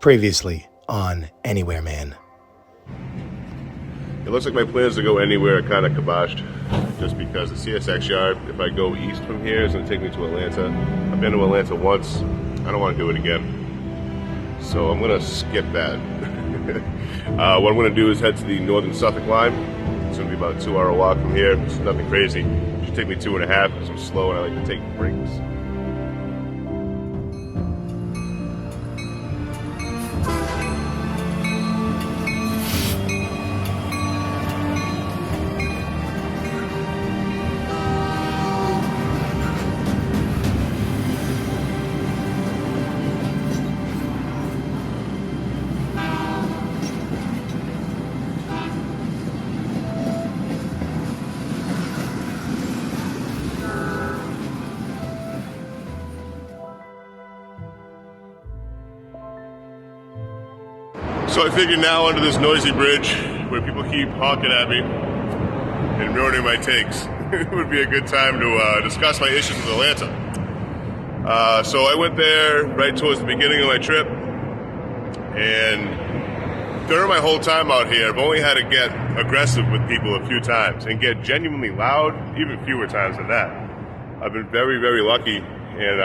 Previously on Anywhere Man. It looks like my plans to go anywhere are kind of kiboshed, just because the CSX yard, if I go east from here, is going to take me to Atlanta. I've been to Atlanta once. I don't want to do it again. So I'm going to skip that. What I'm going to do is head to the northern Suffolk line. It's going to be about a 2-hour walk from here. It's nothing crazy. It should take me 2.5 because I'm slow and I like to take breaks. So I figured now under this noisy bridge where people keep honking at me and ruining my takes, it would be a good time to discuss my issues with Atlanta. So I went there right towards the beginning of my trip, and during my whole time out here, I've only had to get aggressive with people a few times and get genuinely loud, even fewer times than that. I've been very, very lucky, and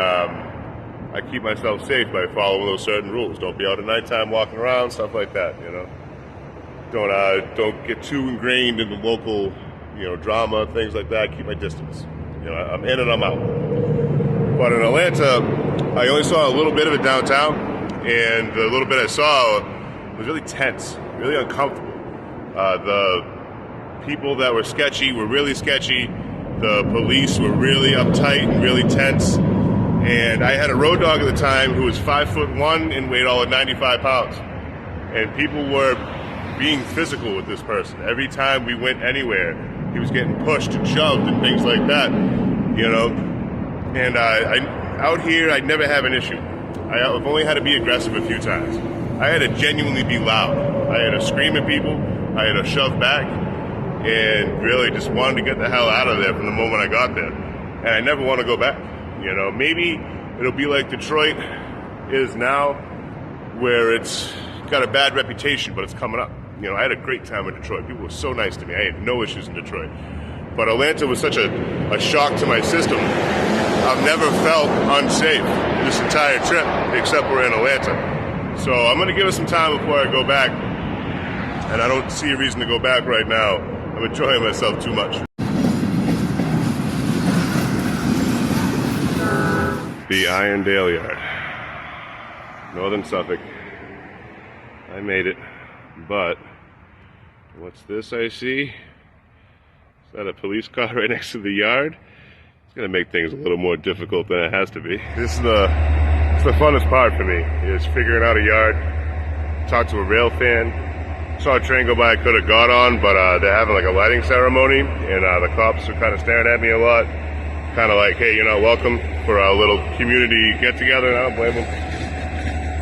I keep myself safe by following those certain rules. Don't be out at nighttime walking around, stuff like that, you know. Don't get too ingrained in the local, drama, things like that. Keep my distance. I'm in and I'm out. But in Atlanta, I only saw a little bit of it downtown, and the little bit I saw was really tense, really uncomfortable. The people that were sketchy were really sketchy. The police were really uptight and really tense. And I had a road dog at the time who was 5'1" and weighed all of 95 pounds. And people were being physical with this person. Every time we went anywhere, he was getting pushed and shoved and things like that, And out here, I never have an issue. I've only had to be aggressive a few times. I had to genuinely be loud. I had to scream at people. I had to shove back. And really just wanted to get the hell out of there from the moment I got there. And I never want to go back. Maybe it'll be like Detroit is now, where it's got a bad reputation, but it's coming up. I had a great time in Detroit. People were so nice to me. I had no issues in Detroit. But Atlanta was such a shock to my system. I've never felt unsafe this entire trip, except we're in Atlanta. So I'm going to give it some time before I go back. And I don't see a reason to go back right now. I'm enjoying myself too much. The Irondale Yard, northern Suffolk. I made it, but what's this I see? Is that a police car right next to the yard? It's gonna make things a little more difficult than it has to be. This is the funnest part for me, is figuring out a yard, talk to a rail fan. Saw a train go by I could have got on, but they're having like a lighting ceremony, and the cops are kind of staring at me a lot. Kind of like, hey, welcome for a little community get-together, and I don't blame them.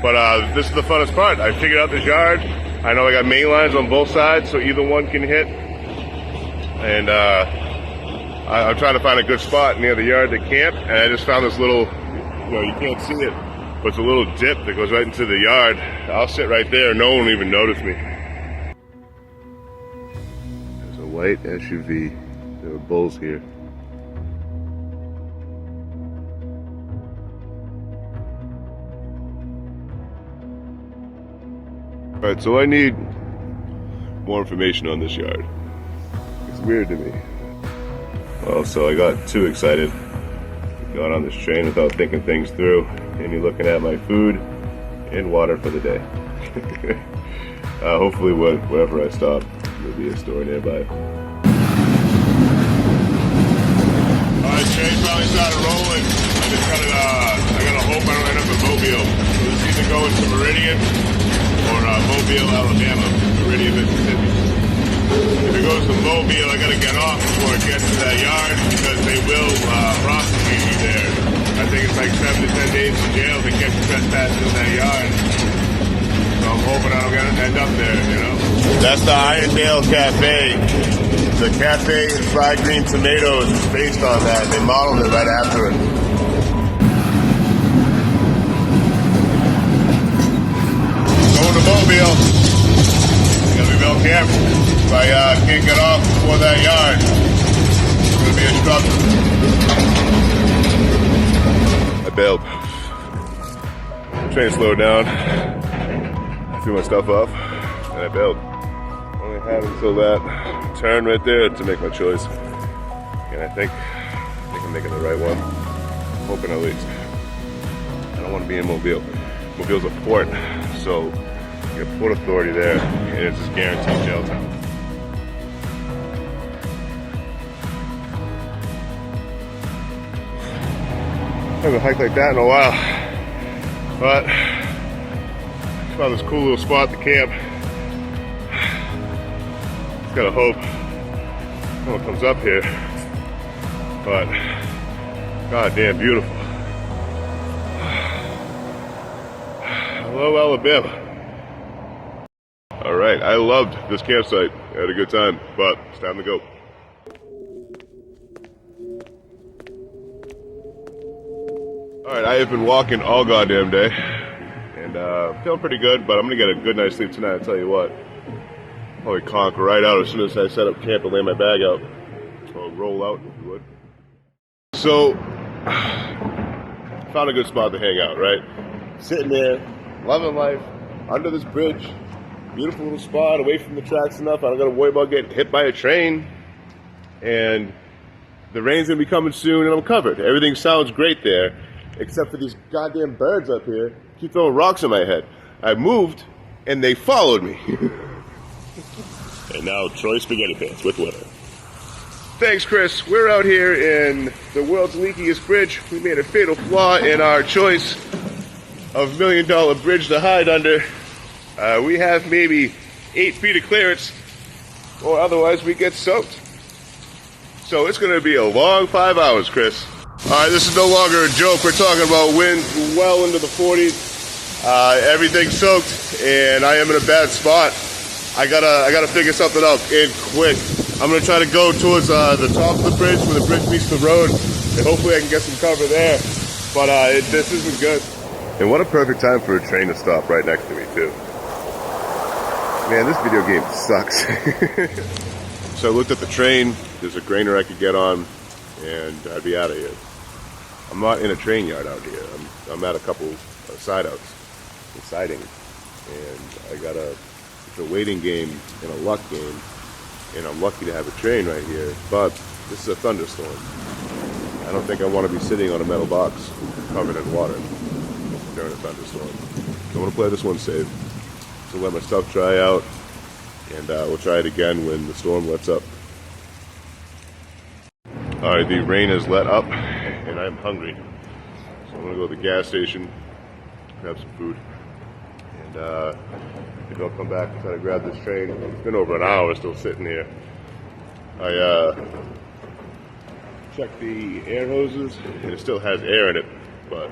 But this is the funnest part. I figured out this yard. I know I got main lines on both sides, so either one can hit. And I'm trying to find a good spot near the yard to camp, and I just found this little, you can't see it, but it's a little dip that goes right into the yard. I'll sit right there, no one will even notice me. There's a white SUV. There are bulls here. Alright, so I need more information on this yard. It's weird to me. Well, so I got too excited. Got on this train without thinking things through. And you're looking at my food and water for the day. Hopefully wherever I stop, there'll be a store nearby. Alright, train probably started rolling. I gotta hope I don't end up in Mobile. So this either going to Meridian or Mobile, Alabama, Meridian, Mississippi. If it goes to Mobile, I gotta get off before it gets to that yard, because they will prosecute you there. I think it's like 7 to 10 days in jail to catch you trespassing in that yard. So I'm hoping I don't end up there, That's the Irondale Cafe. The cafe and fried green tomatoes is based on that. They modeled it right after it. mobile. I gotta be real careful. If I can't get off before that yard, it's gonna be a struggle. I bailed. Train slowed down. I threw my stuff off, and I bailed. Only had until that turn right there to make my choice. And I think I'm making the right one. Hoping at least. I don't want to be in Mobile. Mobile's a port, so you have Port Authority there, and it's just guaranteed jail time. I haven't hiked like that in a while, but I found this cool little spot to camp. Just gotta hope no one comes up here, but goddamn beautiful. Hello, Alabama. All right, I loved this campsite. I had a good time, but it's time to go. All right, I have been walking all goddamn day, and feeling pretty good, but I'm gonna get a good night's sleep tonight, I'll tell you what. Probably conk right out as soon as I set up camp and lay my bag out. Or roll out, if you would. So, found a good spot to hang out, right? Sitting there, loving life, under this bridge. Beautiful little spot, away from the tracks enough. I don't gotta worry about getting hit by a train. And the rain's gonna be coming soon, and I'm covered. Everything sounds great there, except for these goddamn birds up here keep throwing rocks in my head. I moved, and they followed me. And now Troy Spaghetti Pants with winter. Thanks, Chris. We're out here in the world's leakiest bridge. We made a fatal flaw in our choice of $1 million bridge to hide under. We have maybe 8 feet of clearance, or otherwise we get soaked. So it's going to be a long 5 hours, Chris. All right, this is no longer a joke. We're talking about winds well into the 40s. Everything's soaked, and I am in a bad spot. I gotta figure something out, and quick. I'm gonna try to go towards the top of the bridge where the bridge meets the road, and hopefully I can get some cover there. But this isn't good. And what a perfect time for a train to stop right next to me, too. Man, this video game sucks. So I looked at the train. There's a grainer I could get on, and I'd be out of here. I'm not in a train yard out here. I'm at a couple sidings, and it's a waiting game and a luck game, and I'm lucky to have a train right here. But this is a thunderstorm. I don't think I want to be sitting on a metal box covered in water during a thunderstorm. So I'm gonna play this one safe. So let my stuff dry out, and we'll try it again when the storm lets up. Alright, the rain has let up, and I'm hungry. So I'm gonna go to the gas station, grab some food, and maybe I'll come back and try to grab this train. It's been over an hour still sitting here. I checked the air hoses, and it still has air in it, but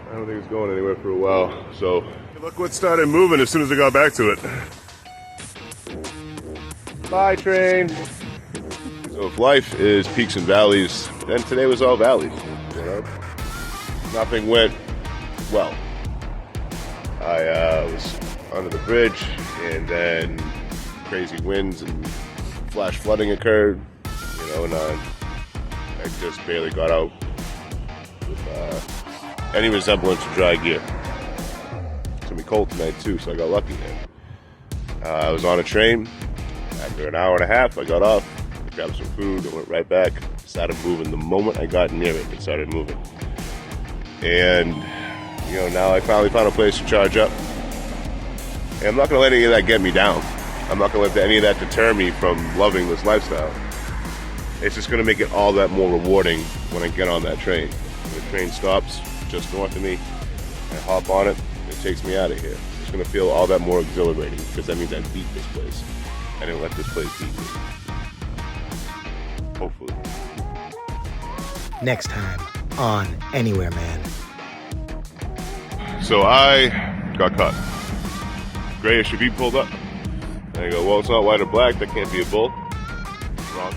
I don't think it's going anywhere for a while. So look what started moving as soon as I got back to it. Bye, train. So if life is peaks and valleys, then today was all valleys. You know, nothing went well. I was under the bridge, and then crazy winds and flash flooding occurred. You know, and I just barely got out with any resemblance to dry gear. It's gonna be cold tonight too, so I got lucky there. I was on a train. After an hour and a half, I got off, grabbed some food, and went right back. Started moving. The moment I got near it, it started moving. And, you know, now I finally found a place to charge up. And I'm not going to let any of that get me down. I'm not going to let any of that deter me from loving this lifestyle. It's just going to make it all that more rewarding when I get on that train. When the train stops just north of me, I hop on it, and it takes me out of here. It's going to feel all that more exhilarating, because that means I beat this place. I didn't let this place beat me. Hopefully. Next time on Anywhere Man. So I got caught. Gray SUV pulled up. And I go, well, it's not white or black. That can't be a bull. Wrong.